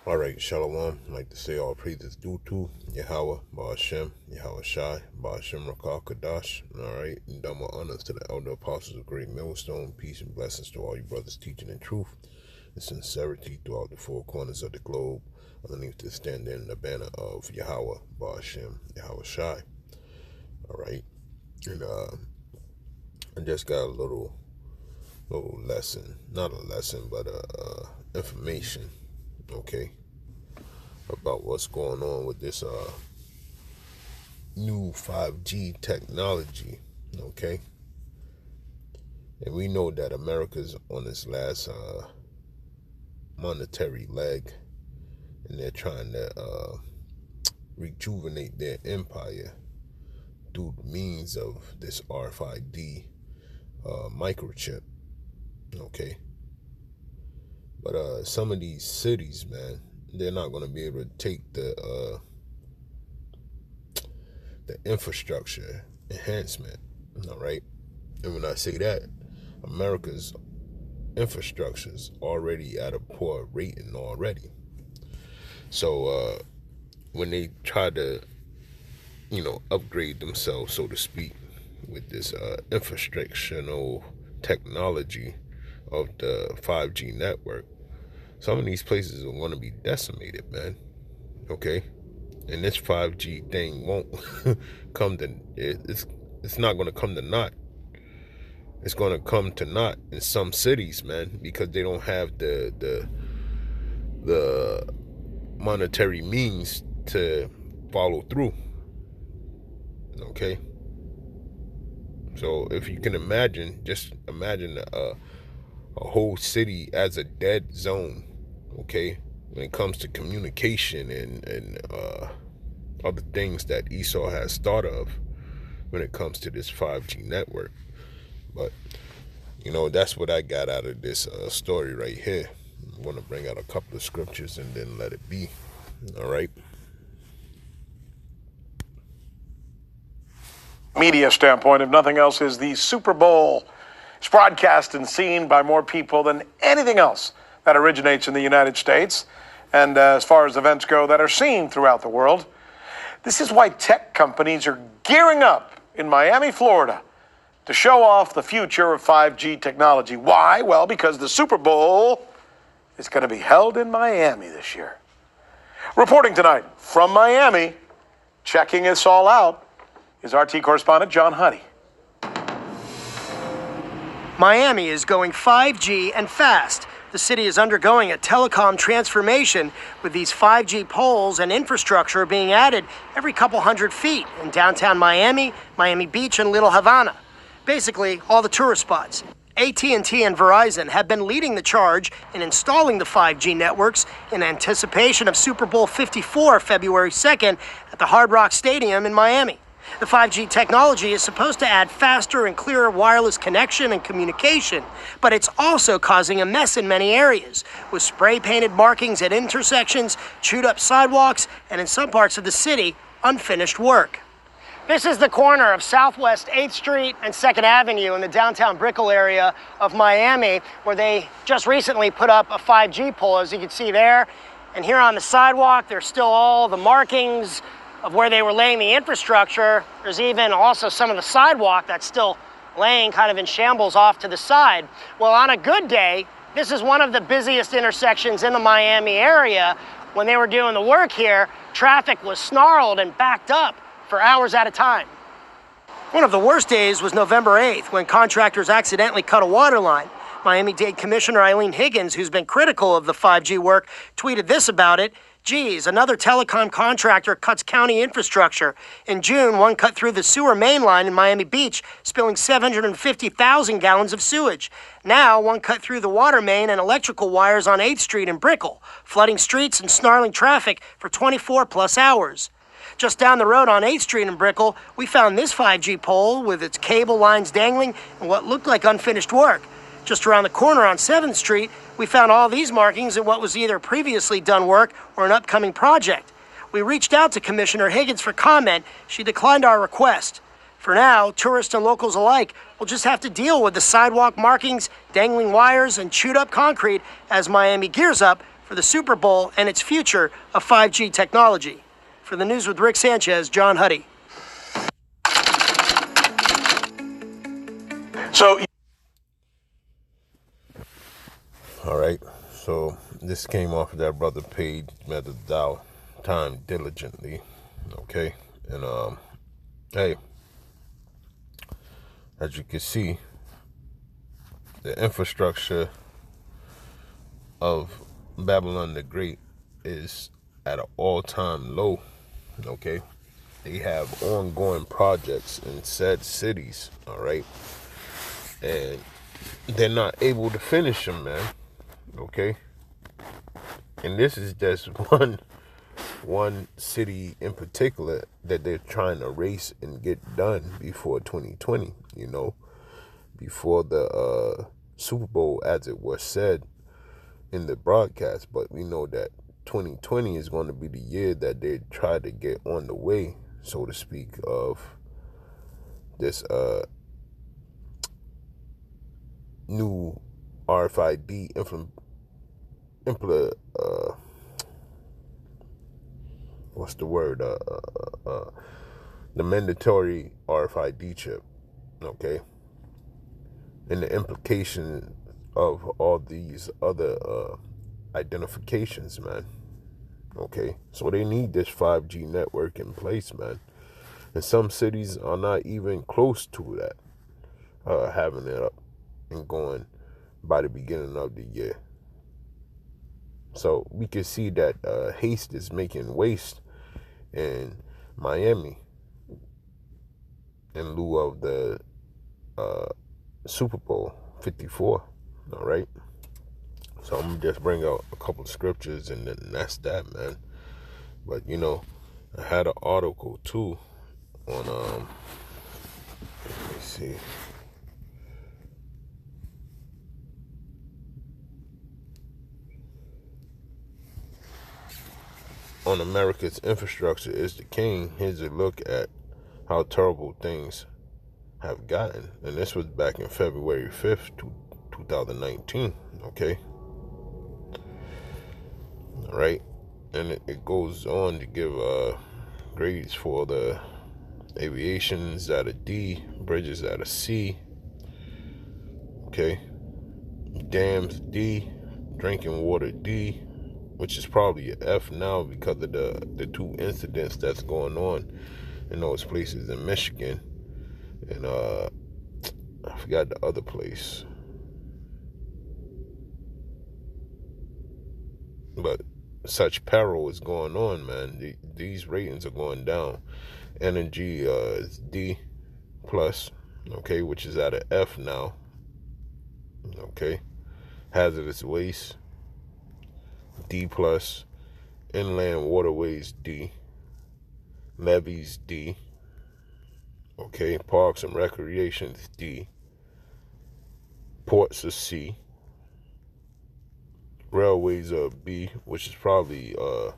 Alright, Shalom. I'd like to say all praises due to Yahweh, Ba'ashem, Yahweh Shai, Ba'ashem Rakah Kadash. Alright, and double honors to the elder apostles of Great Millstone. Peace and blessings to all you brothers teaching in truth and sincerity throughout the four corners of the globe, underneath the standing in the banner of Yahweh, Ba'ashem, Yahweh Shai. Alright, and I just got a little lesson, not a lesson, but information, okay, about what's going on with this new 5G technology, okay? And we know that America's on its last monetary leg, and they're trying to rejuvenate their empire through the means of this RFID microchip, okay? But some of these cities, man, they're not going to be able to take the infrastructure enhancement, all right? And when I say that, America's infrastructure's already at a poor rating already. So when they try to, upgrade themselves, so to speak, with this infrastructural technology of the 5G network, some of these places are going to be decimated, man, okay? And this 5G thing won't come to, it's not going to come to naught. It's going to come to naught in some cities, man, because they don't have the monetary means to follow through, okay? So if you can imagine, just imagine a whole city as a dead zone, okay, when it comes to communication and other things that Esau has thought of when it comes to this 5G network. But, that's what I got out of this story right here. I'm going to bring out a couple of scriptures and then let it be, all right? Media standpoint, if nothing else, is the Super Bowl. It's broadcast and seen by more people than anything else that originates in the United States, and as far as events go, that are seen throughout the world. This is why tech companies are gearing up in Miami, Florida, to show off the future of 5G technology. Why? Well, because the Super Bowl is going to be held in Miami this year. Reporting tonight from Miami, checking this all out, is RT correspondent John Honey. Miami is going 5G and fast. The city is undergoing a telecom transformation, with these 5G poles and infrastructure being added every couple hundred feet in downtown Miami, Miami Beach, and Little Havana. Basically, all the tourist spots. AT&T and Verizon have been leading the charge in installing the 5G networks in anticipation of Super Bowl 54, February 2nd, at the Hard Rock Stadium in Miami. The 5G technology is supposed to add faster and clearer wireless connection and communication, but it's also causing a mess in many areas, with spray-painted markings at intersections, chewed-up sidewalks, and in some parts of the city, unfinished work. This is the corner of Southwest 8th Street and 2nd Avenue in the downtown Brickell area of Miami, where they just recently put up a 5G pole, as you can see there. And here on the sidewalk, there's still all the markings of where they were laying the infrastructure. There's even also some of the sidewalk that's still laying kind of in shambles off to the side. Well, on a good day, this is one of the busiest intersections in the Miami area. When they were doing the work here, traffic was snarled and backed up for hours at a time. One of the worst days was November 8th, when contractors accidentally cut a water line. Miami-Dade Commissioner Eileen Higgins, who's been critical of the 5G work, tweeted this about it: "Geez, another telecom contractor cuts county infrastructure. In June, one cut through the sewer main line in Miami Beach, spilling 750,000 gallons of sewage. Now, one cut through the water main and electrical wires on 8th Street in Brickell, flooding streets and snarling traffic for 24 plus hours. Just down the road on 8th Street in Brickell, we found this 5G pole with its cable lines dangling and what looked like unfinished work. Just around the corner on 7th Street, we found all these markings in what was either previously done work or an upcoming project. We reached out to Commissioner Higgins for comment. She declined our request. For now, tourists and locals alike will just have to deal with the sidewalk markings, dangling wires, and chewed up concrete as Miami gears up for the Super Bowl and its future of 5G technology. For the News with Rick Sanchez, John Huddy. So, all right. So this came off of that brother page, Method Thou Time Diligently. Okay. And hey, as you can see, the infrastructure of Babylon the Great is at an all-time low. Okay. They have ongoing projects in said cities, all right, and they're not able to finish them, man. Okay, and this is just one city in particular that they're trying to race and get done before 2020. You know, before the Super Bowl, as it was said in the broadcast. But we know that 2020 is going to be the year that they try to get on the way, so to speak, of this new RFID what's the word? The mandatory RFID chip, okay? And the implication of all these other identifications, man. Okay, so they need this 5G network in place, man. And some cities are not even close to that, having it up and going by the beginning of the year. So we can see that haste is making waste in Miami in lieu of the Super Bowl 54. All right. So I'm gonna just bring out a couple of scriptures and then that's that, man. But you know, I had an article too on let me see. On America's infrastructure is the king. Here's a look at how terrible things have gotten. And this was back in February 5th, 2019. Okay. All right. And it goes on to give grades for the aviations at a D, bridges at a C. Okay. Dams D, drinking water D, which is probably an F now because of the two incidents that's going on in those places in Michigan. And I forgot the other place. But such peril is going on, man. These ratings are going down. Energy is D plus, okay, which is at an F now. Okay. Hazardous waste, D plus. Inland waterways, D. Levees, D. Okay. Parks and recreations, D. Ports are C. Railways are B, which is probably the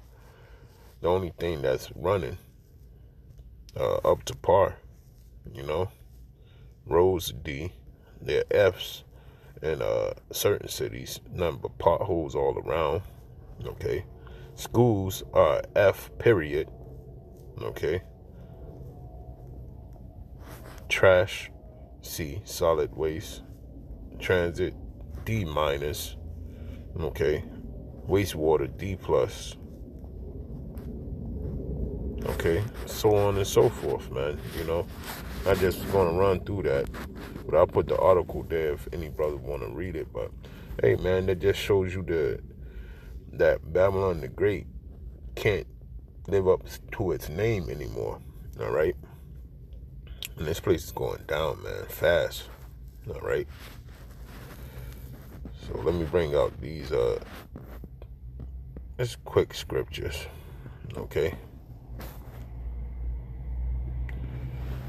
only thing that's running up to par, you know. Roads are D. They're Fs in certain cities, nothing but potholes all around. Okay. Schools are F period. Okay. Trash, C. Solid waste. Transit, D minus. Okay. Wastewater, D plus. Okay. So on and so forth, man. You know, I just gonna run through that, but I'll put the article there if any brother want to read it. But hey, man, that just shows you that Babylon the Great can't live up to its name anymore. All right. And this place is going down, man, fast. All right. So let me bring out these just quick scriptures. Okay.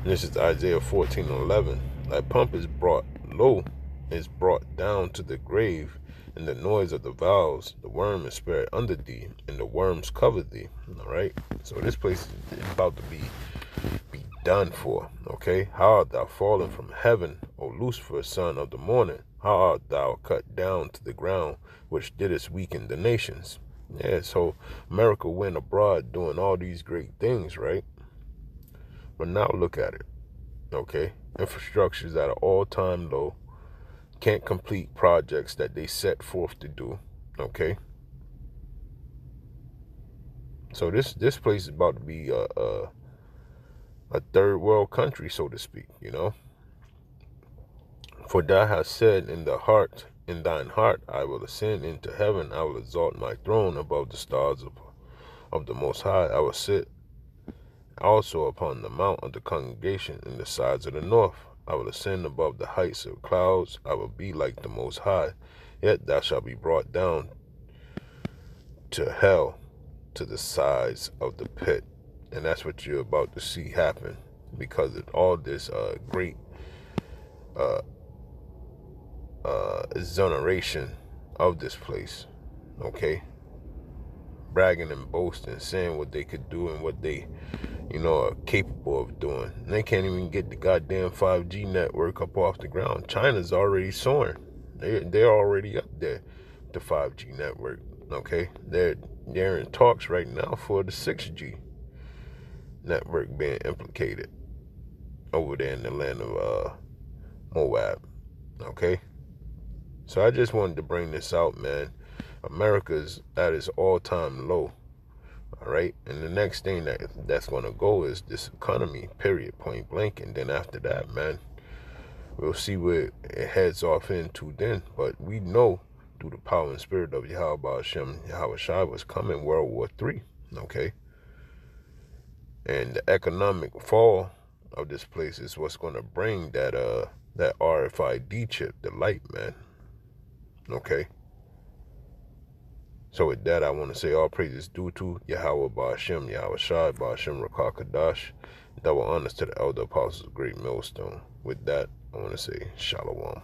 This is Isaiah 14:11. Thy pomp is brought low, is brought down to the grave, and the noise of the vows, the worm is spared under thee, and the worms cover thee. All right. So this place is about to be done for. Okay. How art thou fallen from heaven, O Lucifer, son of the morning? How art thou cut down to the ground, which didst weaken the nations? Yeah, so America went abroad doing all these great things, right? But now look at it, okay? Infrastructure is at an all-time low. Can't complete projects that they set forth to do, okay? So this place is about to be a third world country, so to speak, you know? For thou hast said in thine heart, I will ascend into heaven, I will exalt my throne above the stars of the Most High. I will sit also upon the mount of the congregation in the sides of the north. I will ascend above the heights of clouds. I will be like the Most High. Yet thou shalt be brought down to hell, to the sides of the pit. And that's what you're about to see happen because of all this great exoneration of this place, okay? Bragging and boasting, saying what they could do and what they, are capable of doing. And they can't even get the goddamn 5G network up off the ground. China's already soaring. They're already up there, the 5G network, okay? They're in talks right now for the 6G network being implicated over there in the land of Moab, okay? So I just wanted to bring this out, man. America's at its all-time low, all right? And the next thing that's going to go is this economy, period, point blank. And then after that, man, we'll see where it heads off into then. But we know through the power and spirit of Yahweh Hashem, Yahweh Shai was coming World War III, okay? And the economic fall of this place is what's going to bring that RFID chip, the light, man. Okay. So with that, I want to say all praises due to Yahweh Ba'ashem, Yahweh Shai, Ba'ashem Rakah Kadash. Double honors to the elder apostles of Great Millstone. With that, I want to say Shalom.